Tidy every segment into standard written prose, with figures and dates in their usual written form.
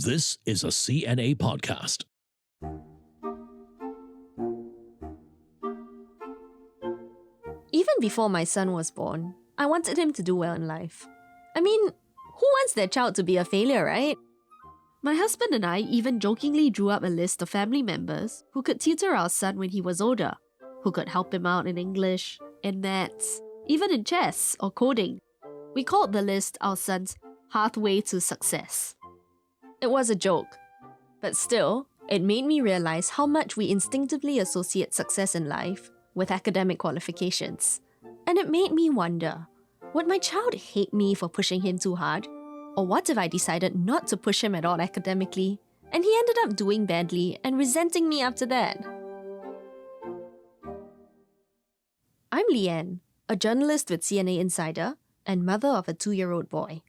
This is a CNA podcast. Even before my son was born, I wanted him to do well in life. I mean, who wants their child to be a failure, right? My husband and I even jokingly drew up a list of family members who could tutor our son when he was older, who could help him out in English, in maths, even in chess or coding. We called the list our son's pathway to success. It was a joke, but still, it made me realize how much we instinctively associate success in life with academic qualifications. And it made me wonder, would my child hate me for pushing him too hard? Or what if I decided not to push him at all academically, and he ended up doing badly and resenting me after that? I'm Leanne, a journalist with CNA Insider and mother of a 2-year-old boy.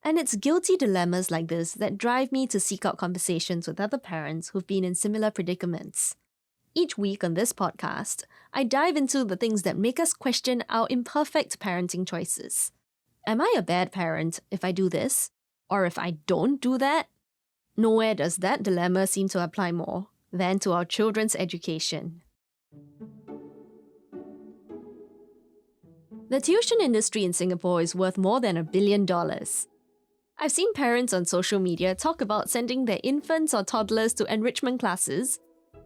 And it's guilty dilemmas like this that drive me to seek out conversations with other parents who've been in similar predicaments. Each week on this podcast, I dive into the things that make us question our imperfect parenting choices. Am I a bad parent if I do this? Or if I don't do that? Nowhere does that dilemma seem to apply more than to our children's education. The tuition industry in Singapore is worth more than $1 billion. I've seen parents on social media talk about sending their infants or toddlers to enrichment classes,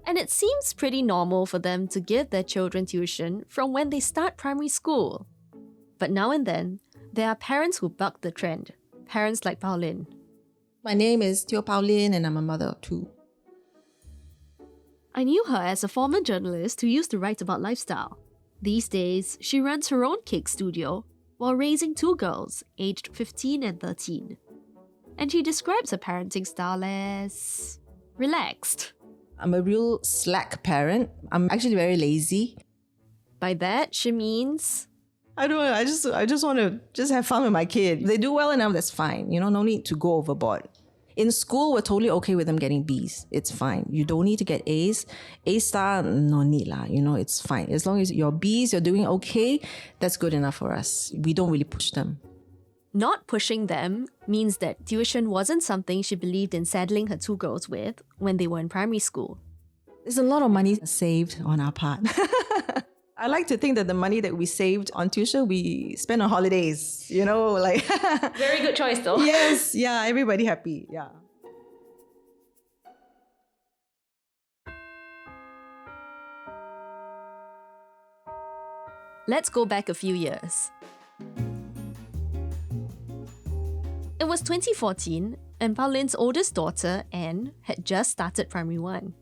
and it seems pretty normal for them to give their children tuition from when they start primary school. But now and then, there are parents who buck the trend, parents like Pau Lin. My name is Teo Pau Lin and I'm a mother of 2. I knew her as a former journalist who used to write about lifestyle. These days, she runs her own cake studio while raising 2 girls, aged 15 and 13. And she describes her parenting style as relaxed. I'm a real slack parent. I'm actually very lazy. By that, she means I don't know, I just want to have fun with my kid. If they do well enough, that's fine. No need to go overboard. In school, we're totally okay with them getting Bs. It's fine. You don't need to get As. A star, no need lah. It's fine. As long as you're Bs, you're doing okay, that's good enough for us. We don't really push them. not pushing them means that tuition wasn't something she believed in saddling her 2 girls with when they were in primary school. There's a lot of money saved on our part. I like to think that the money that we saved on tuition, we spend on holidays, Very good choice though. Yes, yeah, everybody happy, yeah. Let's go back a few years. It was 2014, and Pau Lin's oldest daughter, Anne, had just started primary 1.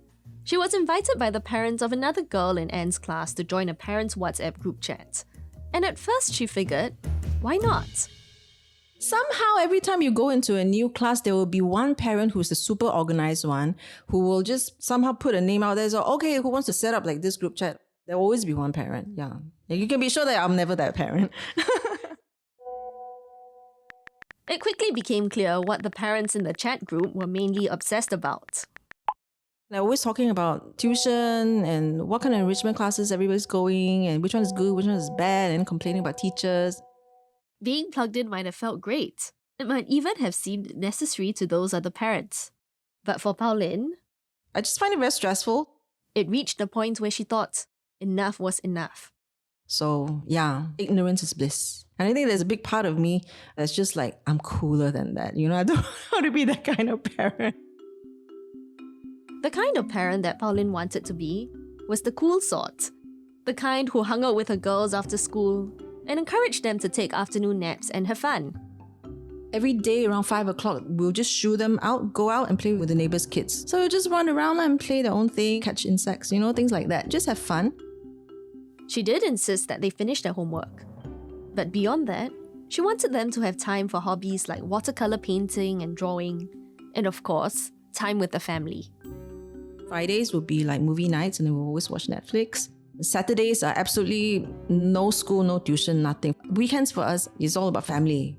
She was invited by the parents of another girl in Anne's class to join a parents' WhatsApp group chat. And at first she figured, why not? Somehow, every time you go into a new class, there will be one parent who's the super organized one who will just somehow put a name out there. So, okay, who wants to set up like this group chat? There will always be one parent, yeah. You can be sure that I'm never that parent. It quickly became clear what the parents in the chat group were mainly obsessed about. They're always talking about tuition and what kind of enrichment classes everybody's going and which one is good, which one is bad, and complaining about teachers. Being plugged in might have felt great. It might even have seemed necessary to those other parents. But for Pau Lin, I just find it very stressful. it reached the point where she thought enough was enough. So yeah, ignorance is bliss. And I think there's a big part of me that's just like, I'm cooler than that. I don't want to be that kind of parent. The kind of parent that Pau Lin wanted to be was the cool sort. The kind who hung out with her girls after school and encouraged them to take afternoon naps and have fun. Every day around 5 o'clock, we'll just shoo them out, go out and play with the neighbors' kids. So we'll just run around and play their own thing, catch insects, things like that. Just have fun. She did insist that they finish their homework. But beyond that, she wanted them to have time for hobbies like watercolor painting and drawing, and of course, time with the family. Fridays will be like movie nights and then we'll always watch Netflix. Saturdays are absolutely no school, no tuition, nothing. Weekends for us is all about family.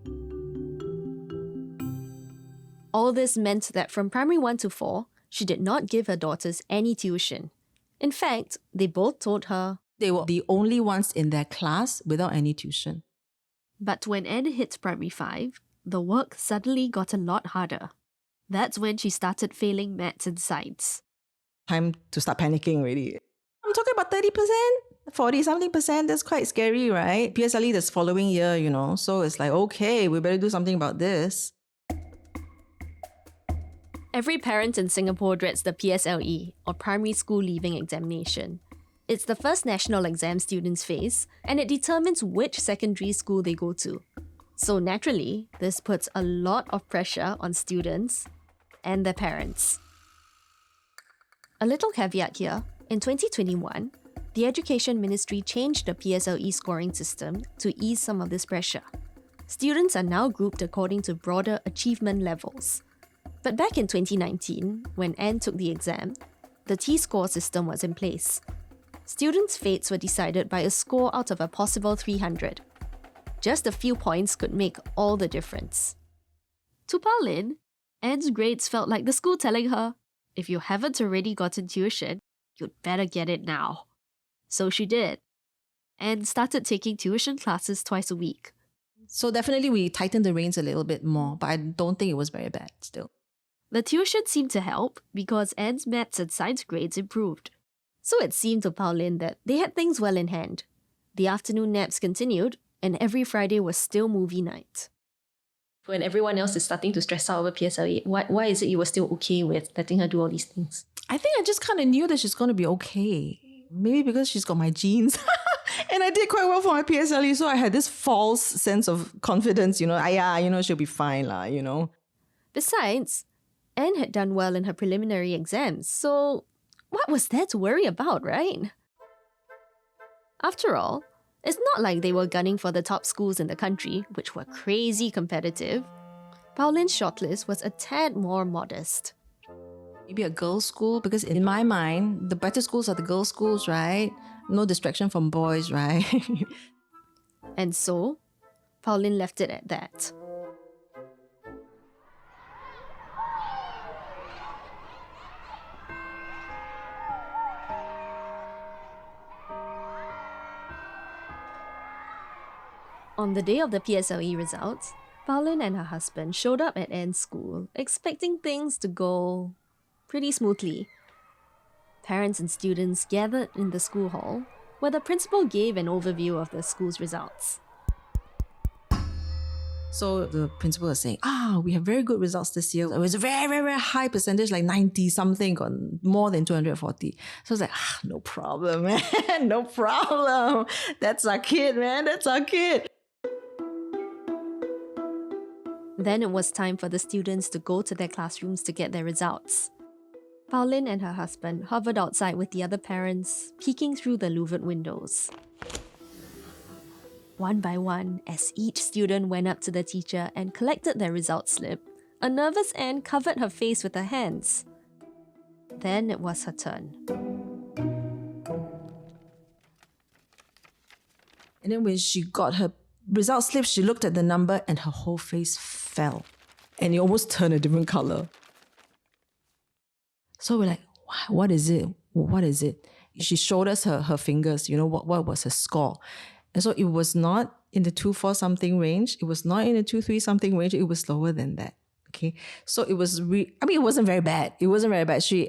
All this meant that from primary 1 to 4, she did not give her daughters any tuition. In fact, they both told her they were the only ones in their class without any tuition. But when Anne hit primary 5, the work suddenly got a lot harder. That's when she started failing maths and science. Time to start panicking already. I'm talking about 30%, 40 something percent. That's quite scary, right? PSLE this following year, so it's like, okay, we better do something about this. Every parent in Singapore dreads the PSLE, or Primary School Leaving Examination. It's the first national exam students face, and it determines which secondary school they go to. So naturally, this puts a lot of pressure on students and their parents. A little caveat here, in 2021, the Education Ministry changed the PSLE scoring system to ease some of this pressure. Students are now grouped according to broader achievement levels. But back in 2019, when Anne took the exam, the T-score system was in place. Students' fates were decided by a score out of a possible 300. Just a few points could make all the difference. To Pau Lin, Anne's grades felt like the school telling her, if you haven't already gotten tuition, you'd better get it now. So she did. Anne started taking tuition classes twice a week. So definitely we tightened the reins a little bit more, but I don't think it was very bad still. The tuition seemed to help because Anne's maths and science grades improved. So it seemed to Pau Lin that they had things well in hand. The afternoon naps continued, and every Friday was still movie night. When everyone else is starting to stress out over PSLE, why is it you were still okay with letting her do all these things? I think I just kind of knew that she's going to be okay. Maybe because she's got my genes. And I did quite well for my PSLE, so I had this false sense of confidence, she'll be fine, Besides, Anne had done well in her preliminary exams, so what was there to worry about, right? After all, it's not like they were gunning for the top schools in the country, which were crazy competitive. Pau Lin's shortlist was a tad more modest. Maybe a girls' school, because in my mind, the better schools are the girls' schools, right? No distraction from boys, right? And so, Pau Lin left it at that. On the day of the PSLE results, Pau Lin and her husband showed up at Anne's school, expecting things to go pretty smoothly. Parents and students gathered in the school hall, where the principal gave an overview of the school's results. So the principal was saying, we have very good results this year. It was a very, very, very high percentage, like 90 something, got more than 240. So I was like, no problem, man, no problem. That's our kid, man, that's our kid. Then it was time for the students to go to their classrooms to get their results. Pau Lin and her husband hovered outside with the other parents, peeking through the louvered windows. One by one, as each student went up to the teacher and collected their result slip, a nervous Anne covered her face with her hands. Then it was her turn. And then when she got her result slip, she looked at the number and her whole face fell. And it almost turned a different color. So we're like, what is it? What is it? She showed us her fingers, what was her score. And so it was not in the 2.4 something range. It was not in the 2.3 something range. It was lower than that. Okay. So it was, it wasn't very bad. It wasn't very bad. She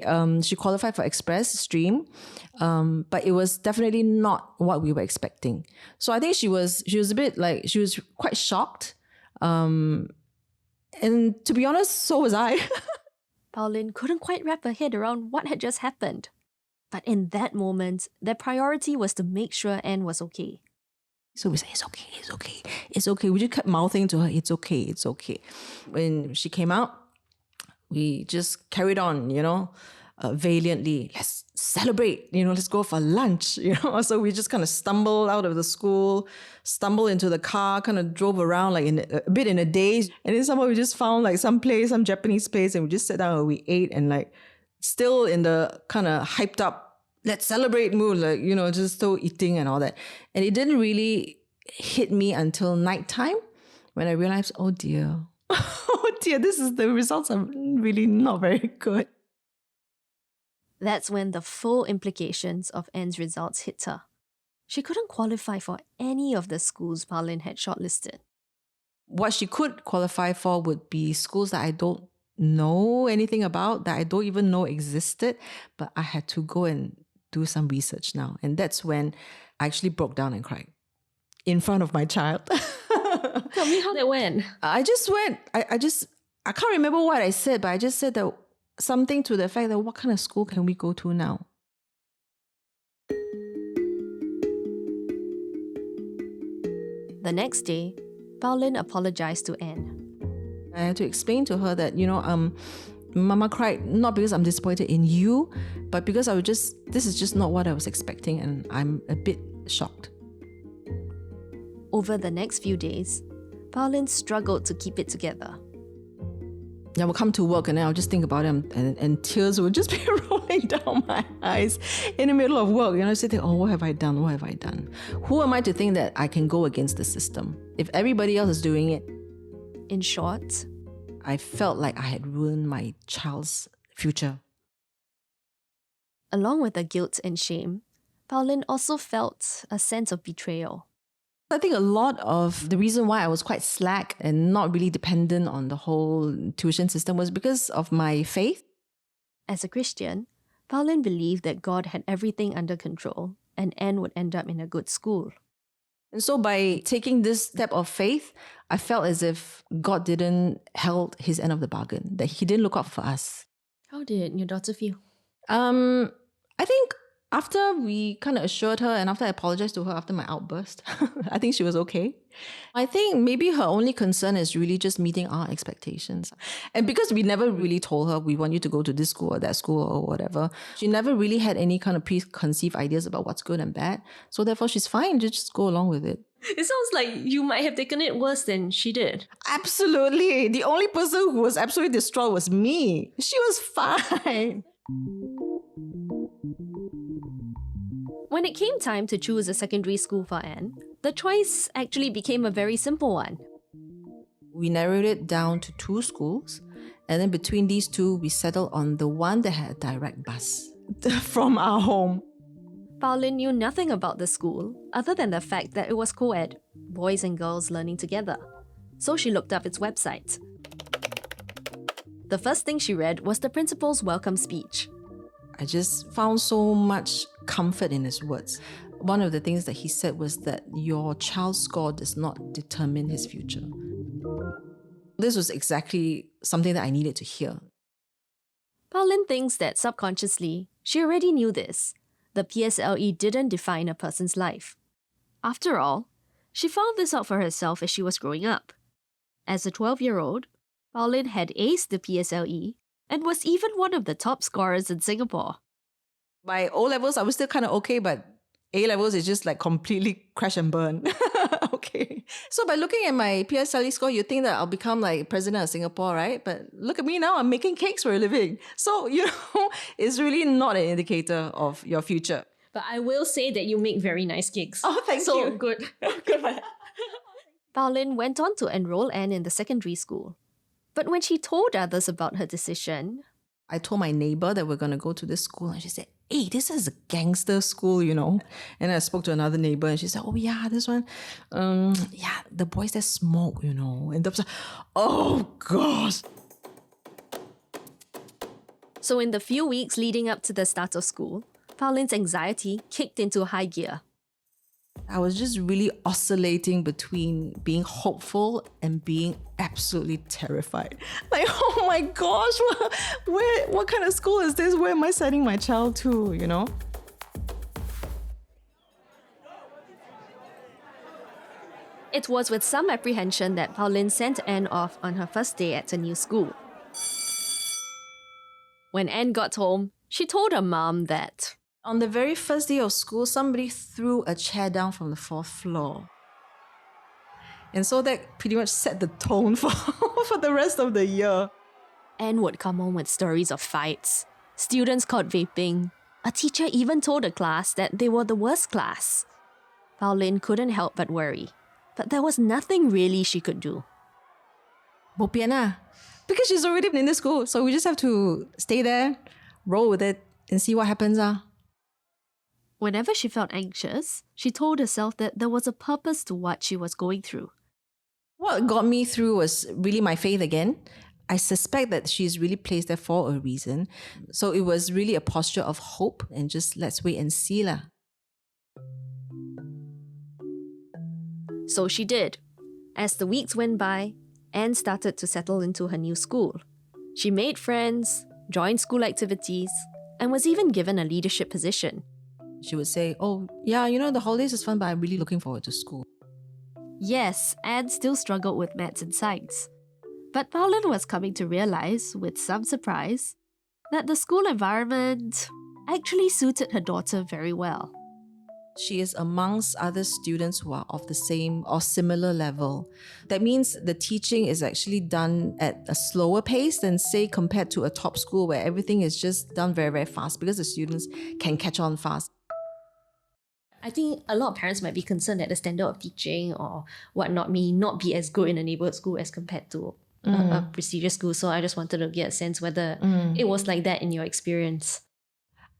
qualified for express stream, but it was definitely not what we were expecting. So I think she was a bit like, she was quite shocked. And to be honest, so was I. Pau Lin couldn't quite wrap her head around what had just happened. But in that moment, their priority was to make sure Anne was okay. So we said, it's okay. We just kept mouthing to her, it's okay. When she came out, we just carried on, valiantly. Let's celebrate, let's go for lunch, So we just kind of stumbled out of the school, stumbled into the car, kind of drove around like a bit in a daze. And then somehow we just found like some Japanese place, and we just sat down and we ate, and like still in the kind of hyped up, let's celebrate mood, like, just still eating and all that. And it didn't really hit me until nighttime when I realized, oh dear, the results are really not very good. That's when the full implications of Anne's results hit her. She couldn't qualify for any of the schools Lin had shortlisted. What she could qualify for would be schools that I don't know anything about, that I don't even know existed, but I had to go and do some research now. And that's when I actually broke down and cried in front of my child. Tell me how that went. I can't remember what I said, but I just said that something to the effect that what kind of school can we go to now? The next day, Pau Lin apologized to Anne. I had to explain to her that, Mama cried not because I'm disappointed in you, but because this is just not what I was expecting, and I'm a bit shocked. Over the next few days, Pau Lin struggled to keep it together. I would come to work and then I'll just think about it, and tears would just be rolling down my eyes in the middle of work. I sit there, oh, what have I done? What have I done? Who am I to think that I can go against the system if everybody else is doing it? In short, I felt like I had ruined my child's future. along with the guilt and shame, Pau Lin also felt a sense of betrayal. I think a lot of the reason why I was quite slack and not really dependent on the whole tuition system was because of my faith. As a Christian, Pau Lin believed that God had everything under control and Anne would end up in a good school. And so by taking this step of faith, I felt as if God didn't held his end of the bargain, that he didn't look out for us. How did your daughter feel? I think after we kind of assured her and after I apologized to her after my outburst, I think she was okay. I think maybe her only concern is really just meeting our expectations. And because we never really told her we want you to go to this school or that school or whatever, she never really had any kind of preconceived ideas about what's good and bad. So therefore she's fine, just go along with it. It sounds like you might have taken it worse than she did. Absolutely. The only person who was absolutely distraught was me. She was fine. When it came time to choose a secondary school for Anne, the choice actually became a very simple one. We narrowed it down to 2 schools, and then between these 2, we settled on the one that had a direct bus from our home. Pau Lin knew nothing about the school other than the fact that it was co-ed, boys and girls learning together. So she looked up its website. The first thing she read was the principal's welcome speech. I just found so much comfort in his words. One of the things that he said was that your child's score does not determine his future. This was exactly something that I needed to hear. Pau Lin thinks that subconsciously, she already knew this. The PSLE didn't define a person's life. After all, she found this out for herself as she was growing up. As a 12-year-old, Pau Lin had aced the PSLE and was even one of the top scorers in Singapore. By O-levels, I was still kind of okay, but A-levels is just like completely crash and burn. Okay. So by looking at my PSLE score, you think that I'll become like president of Singapore, right? But look at me now, I'm making cakes for a living. So, it's really not an indicator of your future. But I will say that you make very nice cakes. Oh, thank you. So good. Pau Lin went on to enroll Anne in the secondary school. But when she told others about her decision, I told my neighbor that we're going to go to this school, and she said, hey, this is a gangster school, And I spoke to another neighbor, and she said, oh yeah, this one, the boys that smoke, And I was like, oh gosh. So in the few weeks leading up to the start of school, Pau Lin's anxiety kicked into high gear. I was just really oscillating between being hopeful and being absolutely terrified. Like, oh my gosh, what kind of school is this? Where am I sending my child to, It was with some apprehension that Pau Lin sent Anne off on her first day at a new school. When Anne got home, she told her mom that on the very first day of school, somebody threw a chair down from the 4th floor. And so that pretty much set the tone for the rest of the year. Anne would come home with stories of fights, students caught vaping. A teacher even told the class that they were the worst class. Pau Lin couldn't help but worry, but there was nothing really she could do. Bo pian lah. Because she's already in the school, so we just have to stay there, roll with it, and see what happens. Whenever she felt anxious, she told herself that there was a purpose to what she was going through. What got me through was really my faith again. I suspect that she's really placed there for a reason. So it was really a posture of hope and just let's wait and see lah. So she did. As the weeks went by, Anne started to settle into her new school. She made friends, joined school activities, and was even given a leadership position. She would say, oh, yeah, the holidays is fun, but I'm really looking forward to school. Yes, Anne still struggled with maths and science. But Pau Lin was coming to realize, with some surprise, that the school environment actually suited her daughter very well. She is amongst other students who are of the same or similar level. That means the teaching is actually done at a slower pace than, say, compared to a top school where everything is just done very, very fast because the students can catch on fast. I think a lot of parents might be concerned that the standard of teaching or whatnot may not be as good in a neighbourhood school as compared to a prestigious school. So I just wanted to get a sense whether it was like that in your experience.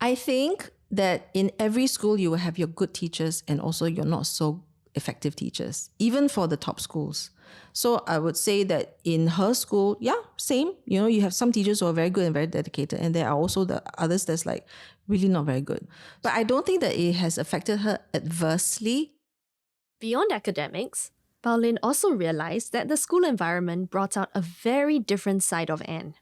I think that in every school you will have your good teachers and also your not so effective teachers, even for the top schools. So I would say that in her school, yeah, same. You have some teachers who are very good and very dedicated, and there are also the others that's like really not very good. But I don't think that it has affected her adversely. Beyond academics, Pau Lin also realized that the school environment brought out a very different side of Anne.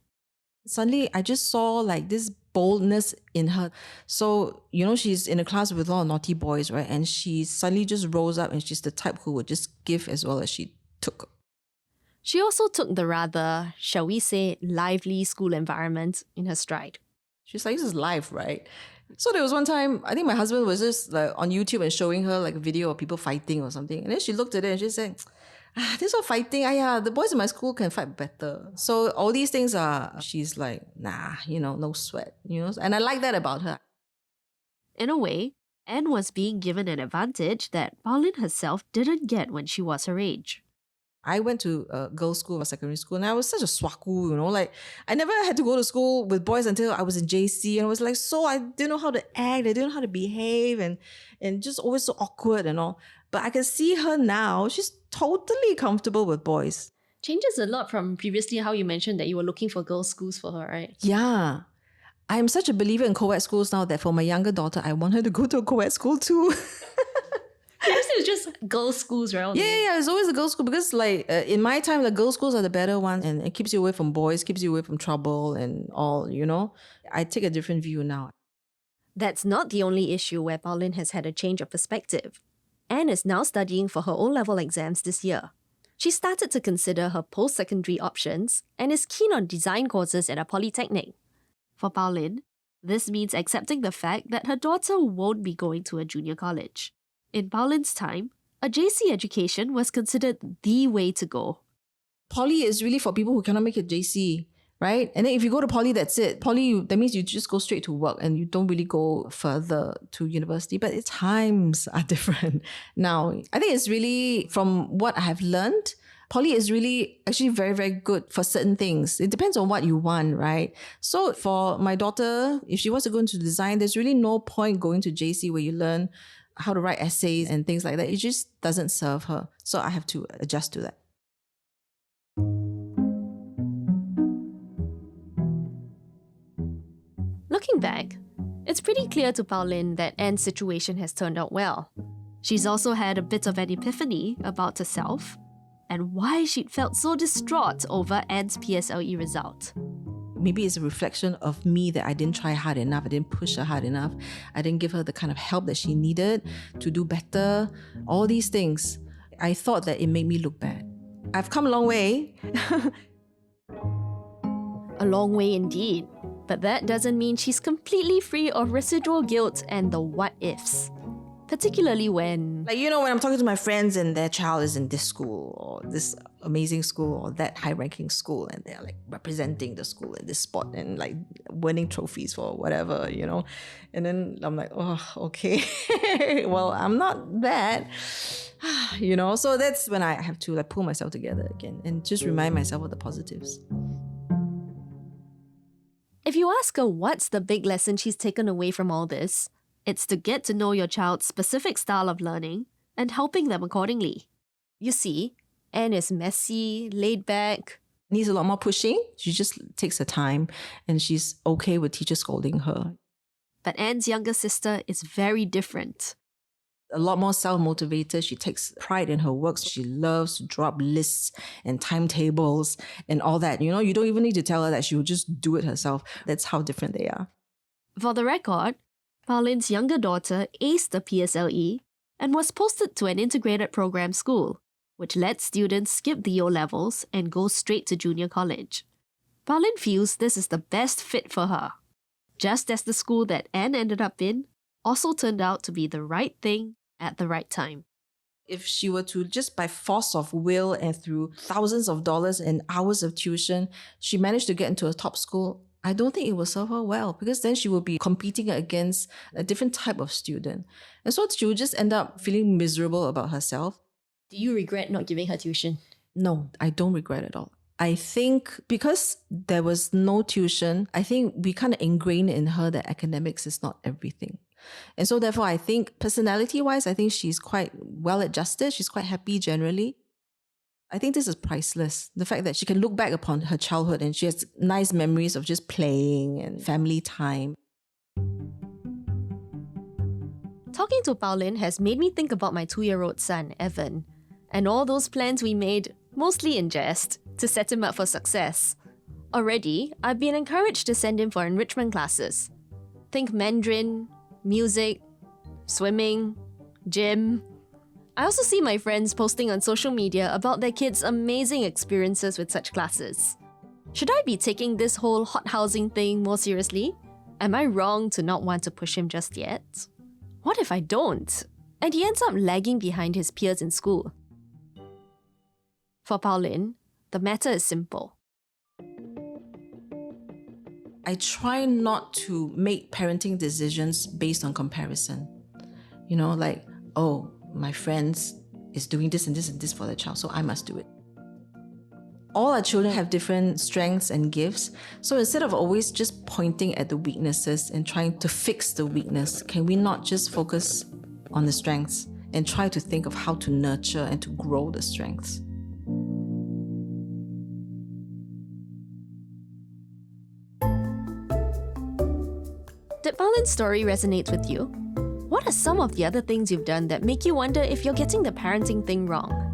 Suddenly, I just saw like this boldness in her. So, she's in a class with a lot of naughty boys, right? And she suddenly just rose up and she's the type who would just give as well as she took. She also took the rather, shall we say, lively school environment in her stride. She's like, this is life, right? So there was one time, I think my husband was just like on YouTube and showing her like a video of people fighting or something. And then she looked at it and she said, this is fighting. The boys in my school can fight better. So all these things she's like, nah, no sweat, and I like that about her. In a way, Anne was being given an advantage that Pau Lin herself didn't get when she was her age. I went to a girls' school or secondary school, and I was such a swaku, like I never had to go to school with boys until I was in JC, and I was like, so I didn't know how to act, I didn't know how to behave, and just always so awkward and all. But I can see her now, she's totally comfortable with boys. Changes a lot from previously how you mentioned that you were looking for girls' schools for her, right? Yeah. I'm such a believer in co-ed schools now that for my younger daughter, I want her to go to a co-ed school too. Previously it was just girls' schools, right? Yeah, it's always a girls' school because in my time, the girls' schools are the better ones and it keeps you away from boys, keeps you away from trouble and all, I take a different view now. That's not the only issue where Pau Lin has had a change of perspective. Anne is now studying for her O-level exams this year. She started to consider her post-secondary options and is keen on design courses at a polytechnic. For Pau Lin, this means accepting the fact that her daughter won't be going to a junior college. In Pau Lin's time, a JC education was considered the way to go. Poly is really for people who cannot make it JC, right? And then if you go to poly, that's it. Poly, that means you just go straight to work and you don't really go further to university. But its times are different now. I think it's really, from what I have learned, poly is really actually very, very good for certain things. It depends on what you want, right? So for my daughter, if she wants to go into design, there's really no point going to JC where you learn how to write essays and things like that. It just doesn't serve her. So I have to adjust to that. Looking back, it's pretty clear to Pau Lin that Anne's situation has turned out well. She's also had a bit of an epiphany about herself and why she'd felt so distraught over Anne's PSLE result. Maybe it's a reflection of me that I didn't try hard enough. I didn't push her hard enough. I didn't give her the kind of help that she needed to do better. All these things. I thought that it made me look bad. I've come a long way. A long way indeed. But that doesn't mean she's completely free of residual guilt and the what-ifs. Particularly when... when I'm talking to my friends and their child is in this school or this amazing school or that high-ranking school and they're like representing the school in this sport and like winning trophies for whatever, And then I'm like, oh, okay. Well, I'm not that, So that's when I have to like pull myself together again and just remind myself of the positives. If you ask her what's the big lesson she's taken away from all this, it's to get to know your child's specific style of learning and helping them accordingly. You see, Anne is messy, laid back, needs a lot more pushing. She just takes her time and she's okay with teachers scolding her. But Anne's younger sister is very different. A lot more self-motivated. She takes pride in her work. She loves to draw up lists and timetables and all that. You know, you don't even need to tell her that. She will just do it herself. That's how different they are. For the record, Pau Lin's younger daughter aced the PSLE and was posted to an integrated program school, which lets students skip the O-levels and go straight to junior college. Pau Lin feels this is the best fit for her, just as the school that Anne ended up in also turned out to be the right thing at the right time. If she were to just by force of will and through thousands of dollars and hours of tuition, she managed to get into a top school, I don't think it will serve her well, because then she will be competing against a different type of student. And so she will just end up feeling miserable about herself. Do you regret not giving her tuition? No, I don't regret it at all. I think because there was no tuition, I think we kind of ingrained in her that academics is not everything. And so therefore, I think personality-wise, I think she's quite well-adjusted. She's quite happy generally. I think this is priceless. The fact that she can look back upon her childhood and she has nice memories of just playing and family time. Talking to Pau Lin has made me think about my 2-year-old son, Evan, and all those plans we made, mostly in jest, to set him up for success. Already, I've been encouraged to send him for enrichment classes. Think Mandarin, music, swimming, gym. I also see my friends posting on social media about their kids' amazing experiences with such classes. Should I be taking this whole hot housing thing more seriously? Am I wrong to not want to push him just yet? What if I don't, and he ends up lagging behind his peers in school? For Pau Lin, the matter is simple. I try not to make parenting decisions based on comparison. You know, like, oh, my friends is doing this and this and this for their child, so I must do it. All our children have different strengths and gifts. So instead of always just pointing at the weaknesses and trying to fix the weakness, can we not just focus on the strengths and try to think of how to nurture and to grow the strengths? Did Pau Lin's story resonate with you? What are some of the other things you've done that make you wonder if you're getting the parenting thing wrong?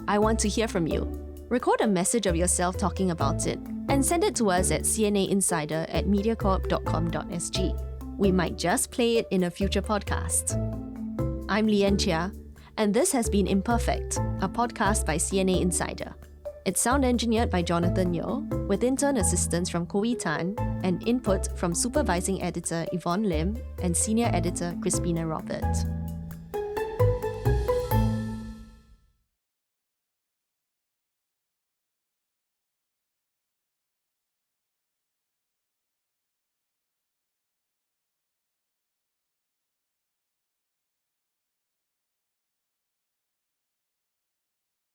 I want to hear from you. Record a message of yourself talking about it and send it to us at cnainsider@mediacorp.com.sg. We might just play it in a future podcast. I'm Lian Chia, and this has been Imperfect, a podcast by CNA Insider. It's sound engineered by Jonathan Yeo, with intern assistance from Koi Tan and input from supervising editor Yvonne Lim and senior editor Crispina Robert.